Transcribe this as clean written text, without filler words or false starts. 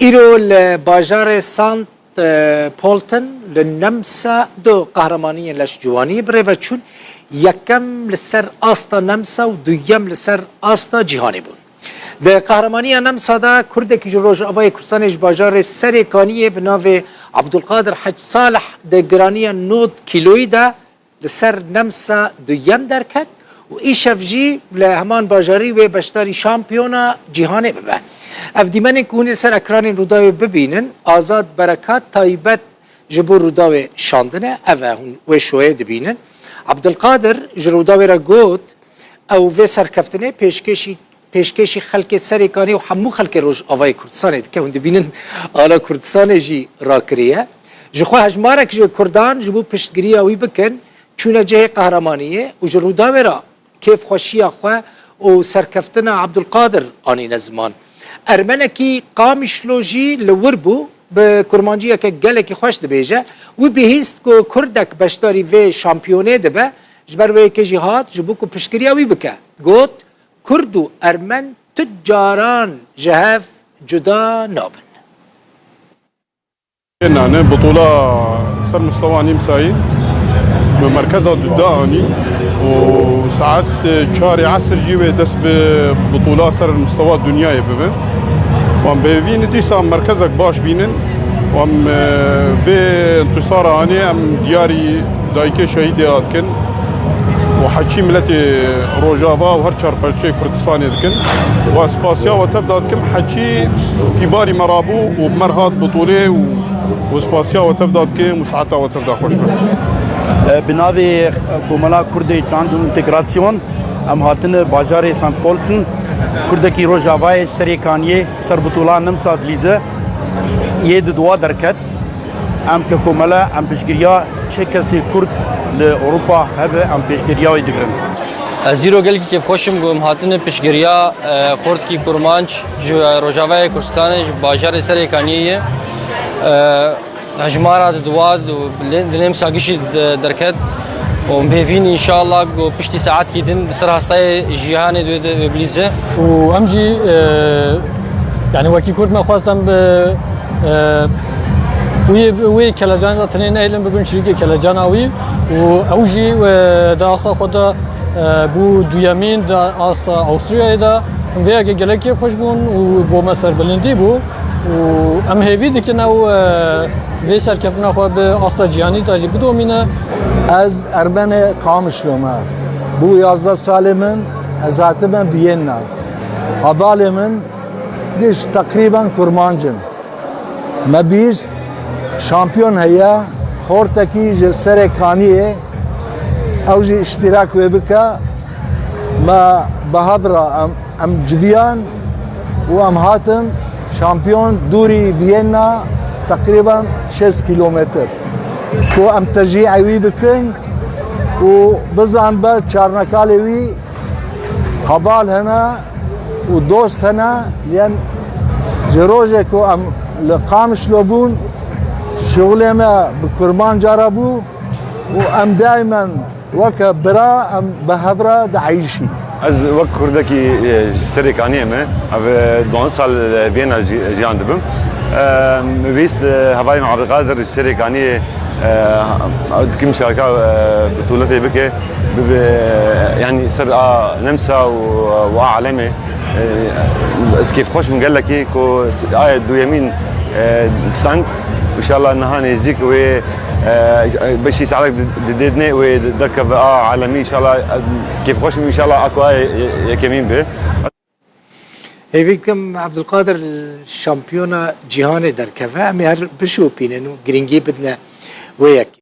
إيرو الباجار سانت بولتن للنمسا دو قهرمانية لش جواني بريفتشون يكم لسر آستا نمسا و دويم لسر آستا جهاني بون. ده قهرمانية نمسا دا كردك جروج أفاي كرسانيش باجار سريكانية بناوي عبدالقادر حج صالح ده جرانية نود كيلوي دا لسر نمسا دويم دركت و إيشف جي لهمان باجاري و بشتاري شامبيونا جهاني ببه. اف دیمنه که هونی سر اکرانی روداوی ببینن آزاد برکات تایبت جبور روداوی شاندنه اوه هون و شویه دبینن عبدالقادر جروداوی را گوت او و سرکفتنه پیشکشی خلک سریکانی و همو خلک روش آوای کردستانه که هون دبینن آلا کردستانه جی را کریه جخواه هجمارک جو کردان جبو پشتگیری آوی بکن چونه جه قهرمانیه و جروداوی را کیف خوشی خواه و سرکفتنه عبدالقادر آنی نزمان ارمنکی قامشلوجی لوربو به کرمانجیه که گلکی خوش دبیجه و بهیست که کردک بشتاری و شامپیونه دبه جبر و که جهاد جبو که پشکریه وی بکه گوت کردو ارمن تجاران جهاف جدا نابن هنا بطولة صار مستوى نمساوي بمركزها ضداني وساعات شهر عصر جيبه دس ببطولة صار المستوى الدنياي ببه وام بفين ديسا مركزك باش بينن وام في انتصار اني ام دياري دايكي شهيدي هاتكن وحكي ملتي روجافا وهر شهر برشي كردستاني دكن واسباسيا وتبدا دكن حكي كباري مرابو وبمرهات بطولة واسباسيا وتبدا دكن وساعتها وتبدا خوش بناوی کوملا کردی چاندون انتگراسیون ام هاتن باجار سانت پولتن کردکی روجاوای سریکانیه سربطولان نمسا دلیزه ید دوا درکت ام که کوملا ام پیشگیریا چه کسی کرد لاوروپا هبه ام پیشگیریای دگرن زیرو گل کی خوشم گم هاتن پیشگیریا خورد کی کرمانچ جو روجاوای کردستان باجار سریکانیه هجمارات دواد و دلهم ساقشي دركت ومبيفين ان شاء الله بشتي ساعات كيدن سر هستاي جيهاني دو بليزه وامجي يعني وكي كرد ما خواستم ب وي كلاجان تنين ايلن ببن شريكي كلاجاناوي واوجي دا استا خدا بو دويامين دا استا اوستريا دا ويا جلكي خوش بون وبو مسر بلندي بو وام هيفي دكنا و سرکفتن خو به آستا جیانی تاجی بدومینه از ارمن قامشلومه بو 11 سال من از من وینا عدال من دیش تقریبا کرمانجن ما بیست شامپیون هيا خورتکی سر کانیه او جی اشتراک وبکا ما بهدرا ام جبیان و ام هاتن شامپیون دوری وینا تقريبا 6 كيلومتر كو ام تجيع وي بكن وبزعم بعد شارنكالي وي قبال هنا ودوست هنا لان جروجه كو ام لقامش لوبون شغله ما بكرمان جربو وام دائما وك برا ام بهبرا دعيشي از وك كردكي سريكانيه ما دون سال فينا جي عندهم ويست هواي مع عبد القادر الشركانية كم شركة بطولتي بك يعني سر نمسا وعالمي كيف خوش من قال لك كو دو يمين ستاند وان شاء الله نهاني زيك و باش يساعدك ددني ودركب عالمي ان شاء الله كيف خوش ان شاء الله اكو يكمين به هيفيكم عبد القادر الشامبيونا جهاني دركفا مهر بشو بينن جرينجي بدنا وياك